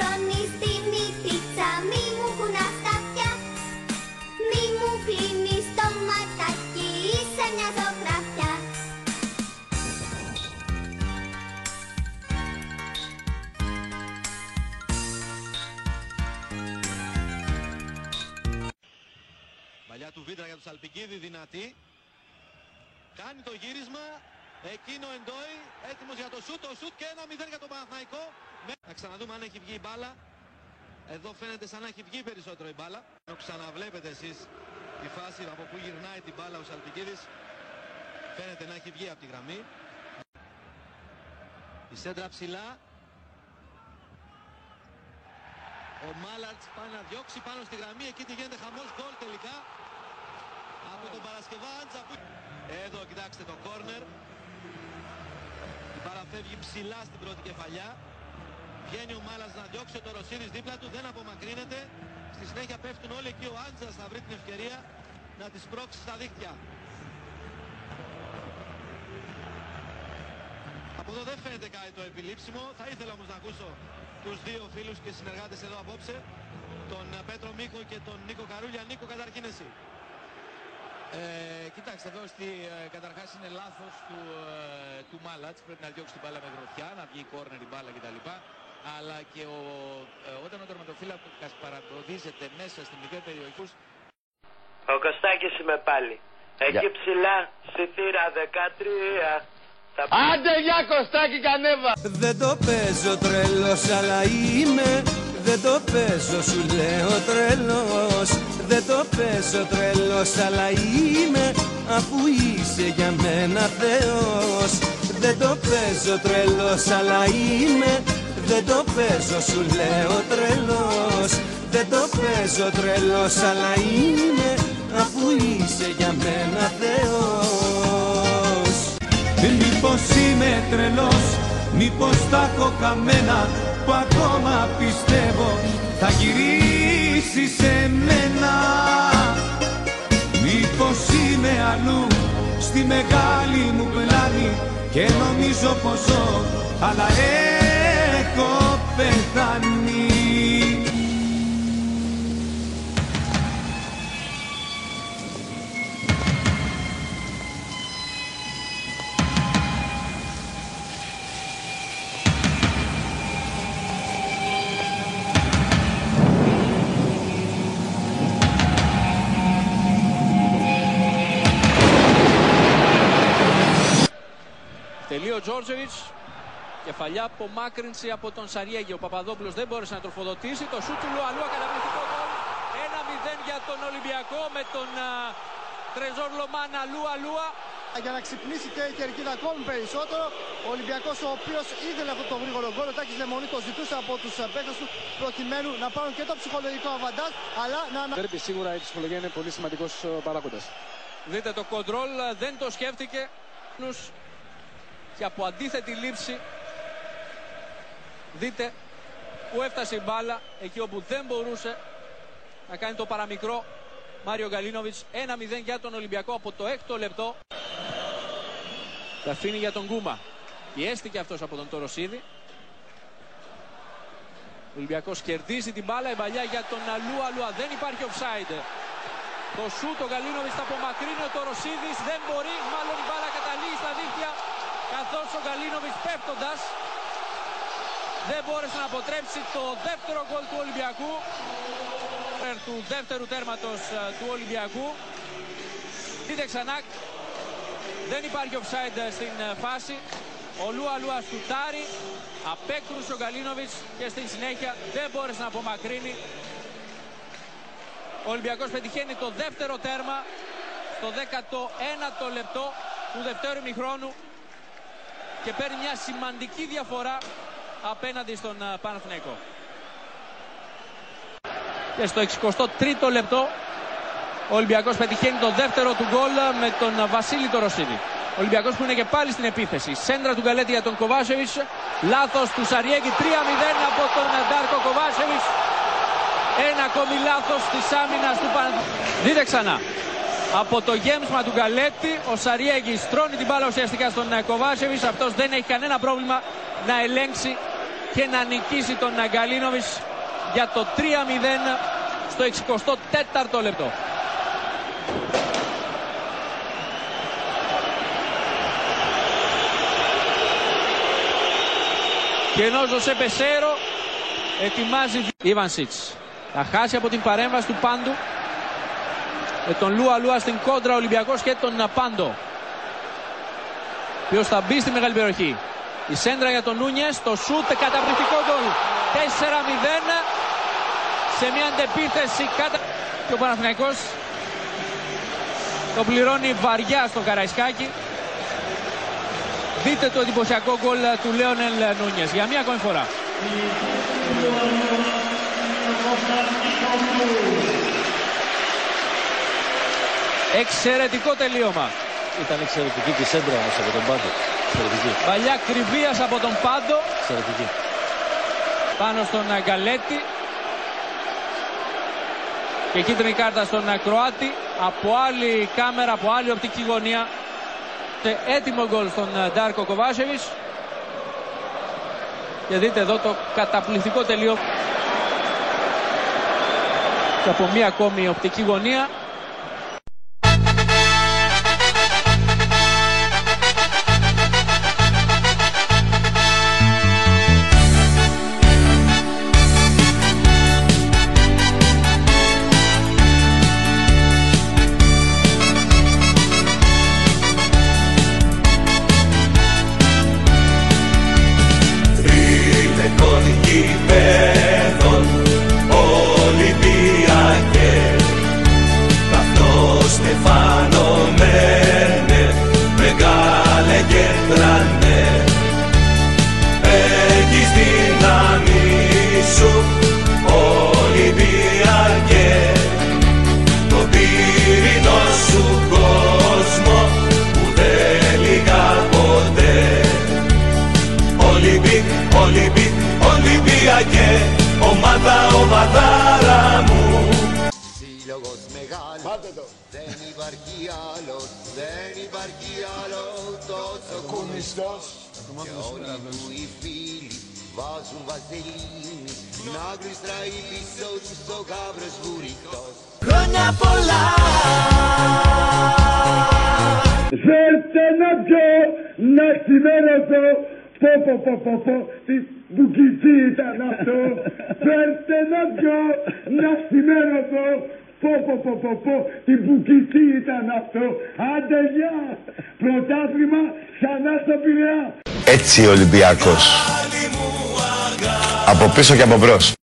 πληρώνεις τη μύτιτσα, μη μου κουνάς τα αυτιά, μη μου κλείνεις το ματάκι, είσαι μια ζωγραφιά. Παλιά του Βίτρα για τους Αλπικίδη, δυνατή. Κάνει το γύρισμα. Εκείνο Εντόι, έτοιμος για το σούτ. Το σούτ και 1-0 για τον Παναθηναϊκό. Να ξαναδούμε αν έχει βγει η μπάλα. Εδώ φαίνεται σαν να έχει βγει περισσότερο η μπάλα. Ξαναβλέπετε εσείς τη φάση από που γυρνάει την μπάλα ο Σαλπικίδης. Φαίνεται να έχει βγει από τη γραμμή. Η σέντρα ψηλά. Ο Μάλαρτς πάει να διώξει πάνω στη γραμμή. Εκεί τι γίνεται χαμός, γκολ τελικά από τον Παρασκευάντζα. Εδώ κοιτάξτε το κόρνερ. Η μπάλα φεύγει ψηλά στην πρώτη κεφαλιά. Βγαίνει ο Μάλας να διώξει, το Ρωσίδης δίπλα του, δεν απομακρύνεται. Στη συνέχεια πέφτουν όλοι εκεί, ο Άντζας θα βρει την ευκαιρία να τις πρόξει στα δίχτυα. Από εδώ δεν φαίνεται κάτι το επιλήψιμο. Θα ήθελα όμως να ακούσω τους δύο φίλους και συνεργάτες εδώ απόψε, τον Πέτρο Μίκο και τον Νίκο Καρούλια. Νίκο, καταρχήν εσύ. Κοιτάξτε, εδώ καταρχάς είναι λάθος του Μάλατς. Πρέπει να διώξει την μπάλα με γροθιά, να βγει κόρνερ η μπάλα κτλ. Αλλά και όταν ο τερματοφύλακας παραποδίζεται μέσα στην μικρή περιοχή. Ο Κωστάκης είμαι πάλι. Εκεί ψηλά, στη θύρα 13. Άντε για Κωστάκη κανέβα! Δεν το παίζω τρελός αλλά είμαι. Δεν το παίζω σου λέω τρελός. Δεν το παίζω τρελός αλλά είμαι. Αφού είσαι για μένα Θεός. Δεν το παίζω τρελός αλλά είμαι. Δεν το παίζω σου λέω τρελός. Δεν το παίζω τρελός αλλά είμαι. Αφού είσαι για μένα Θεός. Μήπως είμαι τρελός, μήπως τα έχω καμένα, που ακόμα πιστεύω θα γυρίσει σε μένα. Μήπως είμαι αλλού στη μεγάλη μου πλάνη και νομίζω πως ζω, αλλά έχω πεθάνει. Τελεί ο Τζόρτζεβιτς, κεφαλιά απομάκρυνση από τον Σαριέγγι. Ο Παπαδόπουλος δεν μπόρεσε να τροφοδοτήσει. Το σούτ του Λουαλούα, καταπληκτικό γκολ. 1-0 για τον Ολυμπιακό με τον Τρεζόρ Λομάνα Λουαλούα. Για να ξυπνήσει και η κερκίδα ακόμη περισσότερο. Ο Ολυμπιακός, ο οποίος ήθελε αυτό το γρήγορο γκολ. Ο Τάκης Λεμονή το ζητούσε από τους παίκτες του προκειμένου να πάρουν και το ψυχολογικό αβαντάζ. Αλλά σίγουρα η ψυχολογία είναι πολύ σημαντικός παράγοντας. Δείτε το κοντρόλ, δεν το σκέφτηκε. Και από αντίθετη λήψη, δείτε που έφτασε η μπάλα, εκεί όπου δεν μπορούσε να κάνει το παραμικρό Μάριο Γκαλίνοβιτς. 1-0 για τον Ολυμπιακό από το 6ο λεπτό. Τα αφήνει για τον Γκούμα. Πιέστηκε αυτός από τον Τοροσίδη. Ο Ολυμπιακός κερδίζει την μπάλα, η παλιά για τον Λουαλούα. Δεν υπάρχει offside. Το σούτ, ο Γκαλίνοβιτς θα απομακρύνει, ο Τοροσίδης δεν μπορεί, μάλλον η μπάλα καταλήγει στα δίχτυα. Καθώς ο Γκαλίνοβιτς πέφτοντας δεν μπόρεσε να αποτρέψει το δεύτερο γκολ του Ολυμπιακού, του δεύτερου τέρματος του Ολυμπιακού. Δείτε ξανά, δεν υπάρχει offside στην φάση. Ο Λουαλούα σουτάρει, απέκρουσε ο Γκαλίνοβιτς και στη συνέχεια δεν μπόρεσε να απομακρύνει. Ο Ολυμπιακός πετυχαίνει το δεύτερο τέρμα στο 19ο λεπτό του δευτέρου ημιχρόνου και παίρνει μια σημαντική διαφορά απέναντι στον Παναθηναϊκό. Και στο 63ο λεπτό ο Ολυμπιακός πετυχαίνει το δεύτερο του γκολ με τον Βασίλη Τοροσίδη. Ο Ολυμπιακός που είναι και πάλι στην επίθεση. Σέντρα του Γκαλέτη για τον Κοβάσεβιτς. Λάθος του Σαριέγγι. 3-0 από τον Ντάρκο Κοβάσεβιτς. Ένα ακόμη λάθος της άμυνας του Παναθηναϊκού. Δείτε ξανά. Από το γέμισμα του Γκαλέτη, ο Σαριέγγι στρώνει την μπάλα ουσιαστικά στον Κοβάσεβιτς. Αυτός δεν έχει κανένα πρόβλημα να ελέγξει και να νικήσει τον Γκαλίνοβιτς για το 3-0 στο 64ο λεπτό. Και ενώ ο Ζωσέ Πεσέρο ετοιμάζει Ιβανσίτς. Θα χάσει από την παρέμβαση του Πάντου. Με τον Λούα Λούα στην κόντρα Ολυμπιακός και τον Πάντο. Ποιος θα μπει στη μεγάλη περιοχή. Η σέντρα για τον Νούνιες. Το σούτ, καταπληκτικό γκολ. 4-0 σε μια αντεπίθεση και ο Παναθηναϊκός το πληρώνει βαριά στο Καραϊσκάκι. Δείτε το εντυπωσιακό γκολ του Λέονελ Νούνιες για μια ακόμη φορά. Εξαιρετικό τελείωμα. Ήταν εξαιρετική και σέντρα όμως από τον Πάντο. Εξαιρετική. Παλιά κρυβίας από τον Πάντο. Εξαιρετική. Πάνω στον Γκαλέτη. Και κίτρινη κάρτα στον Κροάτη. Από άλλη κάμερα, από άλλη οπτική γωνία. Έτοιμο γκολ στον Ντάρκο Κοβάσεβιτς. Και δείτε εδώ το καταπληκτικό τελείωμα. Και από μία ακόμη οπτική γωνία. Ολυμπιακέ, ομαδάρα μου. Σύλλογος μεγάλος, δεν υπάρχει άλλος, δεν υπάρχει άλλο τόσο κουνιστός. Και όλοι μου οι φίλοι βάζουν βαζελίνη, να γλιστράει πίσω τους ο γάβρος βουριχτός. Χρόνια πολλά! Φέρτε να πιω, να ξημέρωθω, πω, τι μπουκιτσί ήταν αυτό. Φέρτε να πιω, να ξημέρωθω, πω, τι μπουκιτσί ήταν αυτό. Άντε γεια, πρωτάθλημα ξανά στο Πειραιά. Έτσι ο Ολυμπιακός, από πίσω και από μπρος.